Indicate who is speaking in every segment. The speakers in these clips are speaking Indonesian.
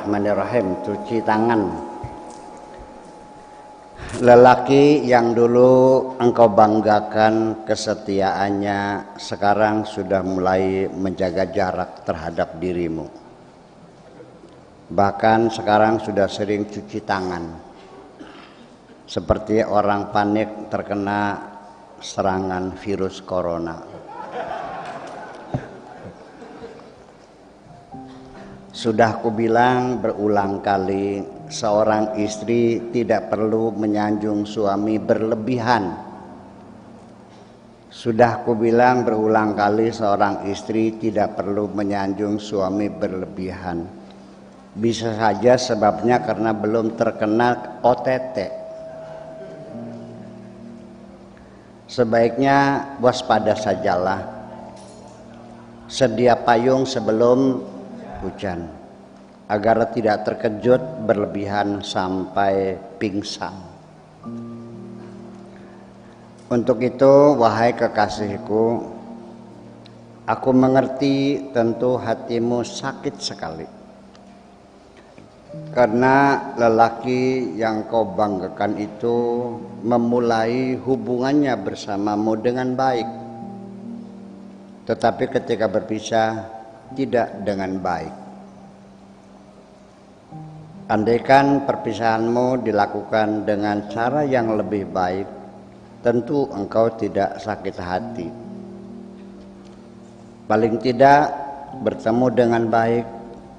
Speaker 1: Bismillahirrahmanirrahim. Cuci tangan. Lelaki yang dulu engkau banggakan kesetiaannya, sekarang sudah mulai menjaga jarak terhadap dirimu. Bahkan sekarang sudah sering cuci tangan, seperti orang panik terkena serangan virus corona. Sudah kubilang berulang kali, seorang istri tidak perlu menyanjung suami berlebihan. Sudah kubilang berulang kali, seorang istri tidak perlu menyanjung suami berlebihan. Bisa saja sebabnya karena belum terkena OTT. Sebaiknya waspada sajalah. Sedia payung sebelum hujan, agar tidak terkejut berlebihan sampai pingsan. Untuk itu, wahai kekasihku, aku mengerti tentu hatimu sakit sekali, karena lelaki yang kau banggakan itu memulai hubungannya bersamamu dengan baik, tetapi ketika berpisah tidak dengan baik. Andaikan perpisahanmu dilakukan dengan cara yang lebih baik, tentu engkau tidak sakit hati. Paling tidak bertemu dengan baik,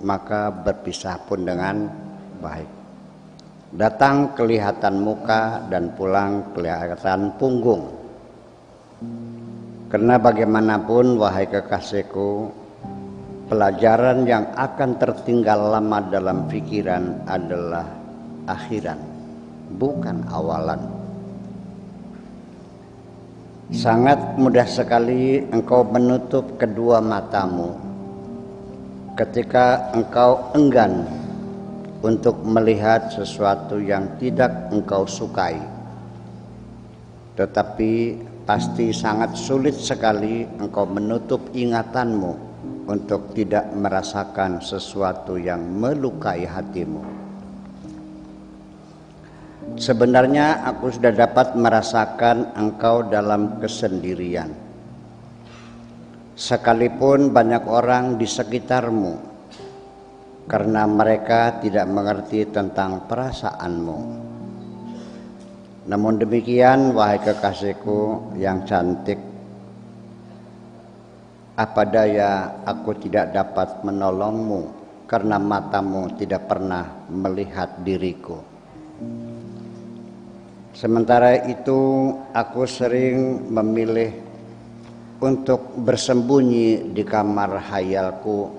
Speaker 1: maka berpisah pun dengan baik. Datang kelihatan muka dan pulang kelihatan punggung. Karena bagaimanapun, wahai kekasihku, pelajaran yang akan tertinggal lama dalam pikiran adalah akhiran, bukan awalan. Sangat mudah sekali engkau menutup kedua matamu ketika engkau enggan untuk melihat sesuatu yang tidak engkau sukai. Tetapi pasti sangat sulit sekali engkau menutup ingatanmu untuk tidak merasakan sesuatu yang melukai hatimu. Sebenarnya aku sudah dapat merasakan engkau dalam kesendirian. Sekalipun banyak orang di sekitarmu, karena mereka tidak mengerti tentang perasaanmu. Namun demikian, wahai kekasihku yang cantik, apa daya aku tidak dapat menolongmu karena matamu tidak pernah melihat diriku. Sementara itu aku sering memilih untuk bersembunyi di kamar hayalku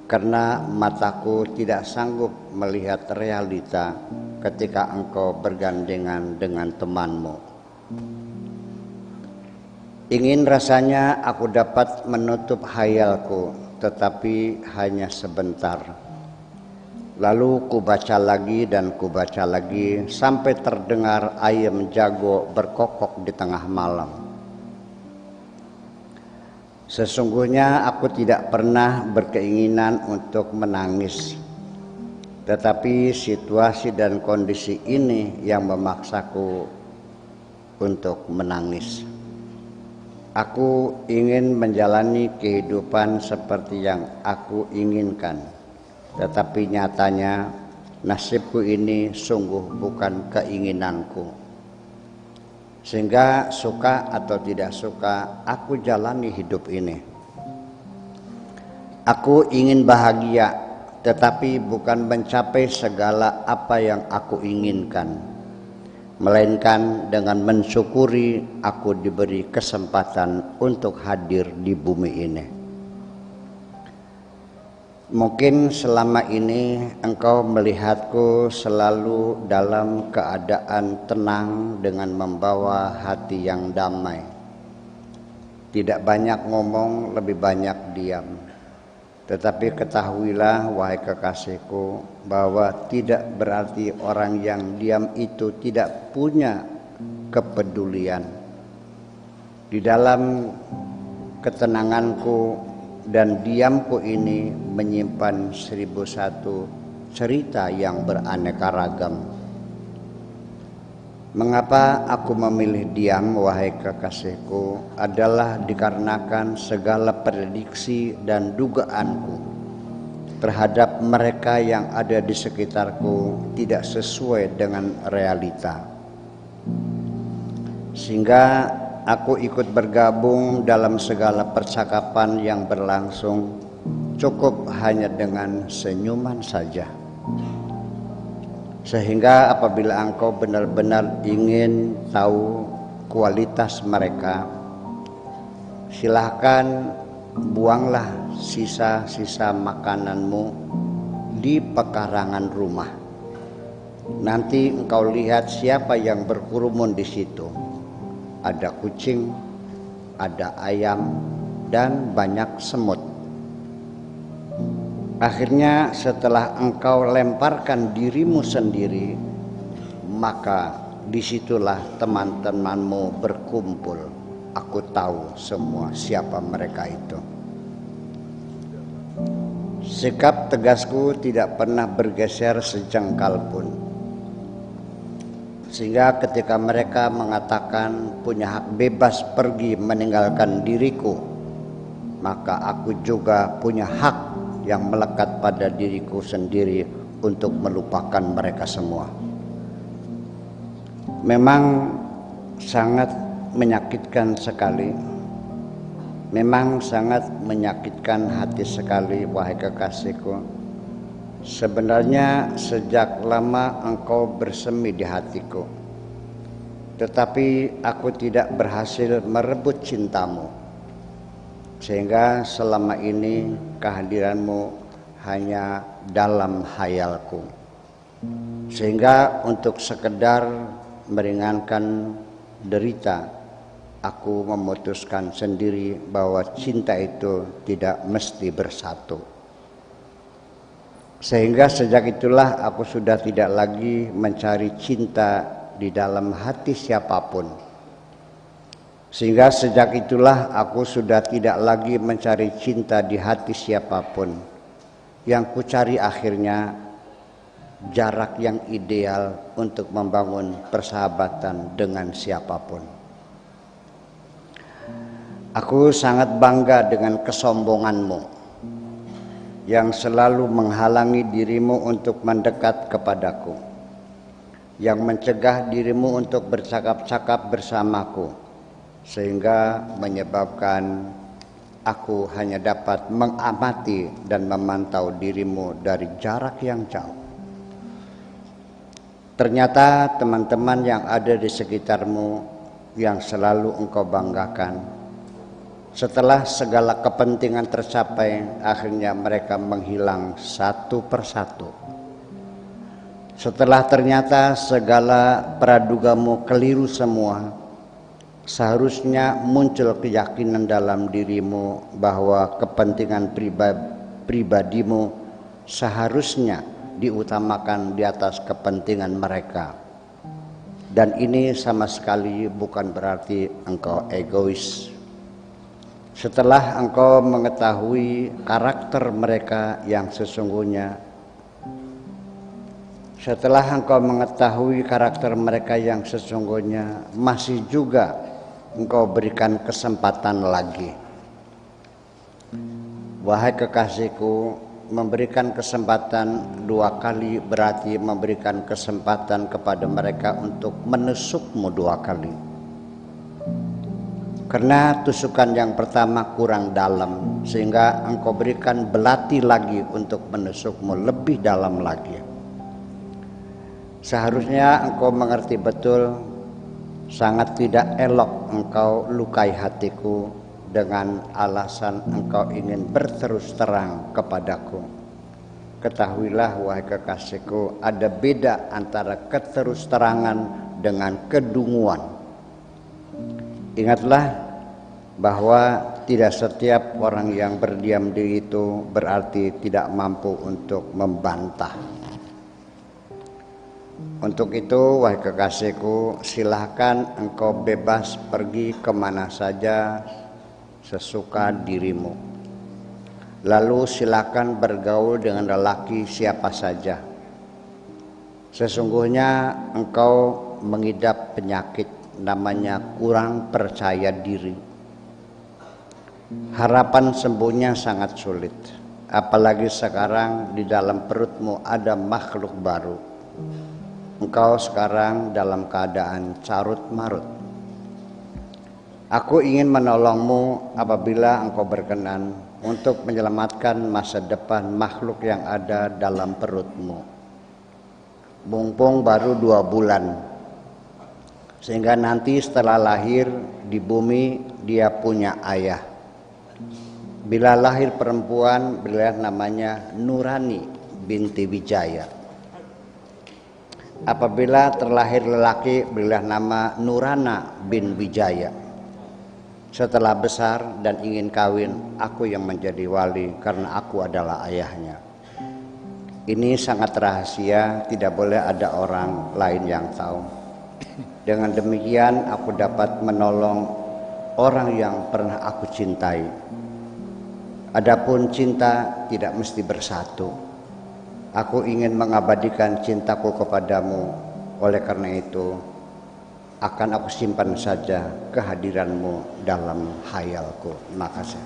Speaker 1: karena mataku tidak sanggup melihat realita ketika engkau bergandengan dengan temanmu. Ingin rasanya aku dapat menutup hayalku, tetapi hanya sebentar. Lalu kubaca lagi dan kubaca lagi sampai terdengar ayam jago berkokok di tengah malam. Sesungguhnya aku tidak pernah berkeinginan untuk menangis, tetapi situasi dan kondisi ini yang memaksaku untuk menangis. Aku ingin menjalani kehidupan seperti yang aku inginkan, tetapi nyatanya nasibku ini sungguh bukan keinginanku. Sehingga suka atau tidak suka, aku jalani hidup ini. Aku ingin bahagia, tetapi bukan mencapai segala apa yang aku inginkan, melainkan dengan mensyukuri aku diberi kesempatan untuk hadir di bumi ini. Mungkin selama ini engkau melihatku selalu dalam keadaan tenang dengan membawa hati yang damai. Tidak banyak ngomong, lebih banyak diam. Tetapi ketahuilah, wahai kekasihku, bahwa tidak berarti orang yang diam itu tidak punya kepedulian. Di dalam ketenanganku dan diamku ini menyimpan 1001 cerita yang beraneka ragam. Mengapa aku memilih diam, wahai kekasihku, adalah dikarenakan segala prediksi dan dugaanku terhadap mereka yang ada di sekitarku tidak sesuai dengan realita. Sehingga aku ikut bergabung dalam segala percakapan yang berlangsung, cukup hanya dengan senyuman saja. Sehingga apabila engkau benar-benar ingin tahu kualitas mereka, silahkan buanglah sisa-sisa makananmu di pekarangan rumah. Nanti engkau lihat siapa yang berkerumun di situ. Ada kucing, ada ayam, dan banyak semut. Akhirnya setelah engkau lemparkan dirimu sendiri, maka disitulah teman-temanmu berkumpul. Aku tahu semua siapa mereka itu. Sikap tegasku tidak pernah bergeser sejengkal pun. Sehingga ketika mereka mengatakan punya hak bebas pergi meninggalkan diriku, maka aku juga punya hak yang melekat pada diriku sendiri untuk melupakan mereka semua. Memang sangat menyakitkan sekali. Memang sangat menyakitkan hati sekali, wahai kekasihku. Sebenarnya sejak lama engkau bersemi di hatiku, tetapi aku tidak berhasil merebut cintamu. Sehingga selama ini kehadiranmu hanya dalam hayalku. Sehingga untuk sekedar meringankan derita, aku memutuskan sendiri bahwa cinta itu tidak mesti bersatu. Sehingga sejak itulah aku sudah tidak lagi mencari cinta di dalam hati siapapun. Sehingga sejak itulah aku sudah tidak lagi mencari cinta di hati siapapun. Yang kucari akhirnya jarak yang ideal untuk membangun persahabatan dengan siapapun. Aku sangat bangga dengan kesombonganmu yang selalu menghalangi dirimu untuk mendekat kepadaku, yang mencegah dirimu untuk bercakap-cakap bersamaku, sehingga menyebabkan aku hanya dapat mengamati dan memantau dirimu dari jarak yang jauh. Ternyata teman-teman yang ada di sekitarmu yang selalu engkau banggakan, setelah segala kepentingan tercapai, akhirnya mereka menghilang satu persatu. Setelah ternyata segala pradugamu keliru semua, seharusnya muncul keyakinan dalam dirimu bahwa kepentingan pribadimu seharusnya diutamakan di atas kepentingan mereka. Dan ini sama sekali bukan berarti engkau egois. Setelah engkau mengetahui karakter mereka yang sesungguhnya, masih juga engkau berikan kesempatan lagi. Wahai kekasihku, memberikan kesempatan dua kali berarti memberikan kesempatan kepada mereka untuk menusukmu dua kali. Karena tusukan yang pertama kurang dalam, sehingga engkau berikan belati lagi untuk menusukmu lebih dalam lagi. Seharusnya engkau mengerti betul, sangat tidak elok engkau lukai hatiku dengan alasan engkau ingin berterus terang kepadaku. Ketahuilah wahai kekasihku, ada beda antara keterus terangan dengan kedunguan. Ingatlah bahwa tidak setiap orang yang berdiam diri itu berarti tidak mampu untuk membantah. Untuk itu, wahai kekasihku, silahkan engkau bebas pergi kemana saja sesuka dirimu. Lalu silahkan bergaul dengan lelaki siapa saja. Sesungguhnya engkau mengidap penyakit namanya kurang percaya diri. Harapan sembuhnya sangat sulit. Apalagi sekarang di dalam perutmu ada makhluk baru. Engkau sekarang dalam keadaan carut marut. Aku ingin menolongmu apabila engkau berkenan untuk menyelamatkan masa depan makhluk yang ada dalam perutmu. Mumpung baru 2 bulan, sehingga nanti setelah lahir di bumi dia punya ayah. Bila lahir perempuan, belilah namanya Nurani binti Wijaya. Apabila terlahir lelaki, berilah nama Nurana bin Wijaya. Setelah besar dan ingin kawin, aku yang menjadi wali karena aku adalah ayahnya. Ini sangat rahasia, tidak boleh ada orang lain yang tahu. Dengan demikian aku dapat menolong orang yang pernah aku cintai. Adapun cinta tidak mesti bersatu. Aku ingin mengabadikan cintaku kepadamu. Oleh karena itu, akan aku simpan saja kehadiranmu dalam hayalku. Terima kasih.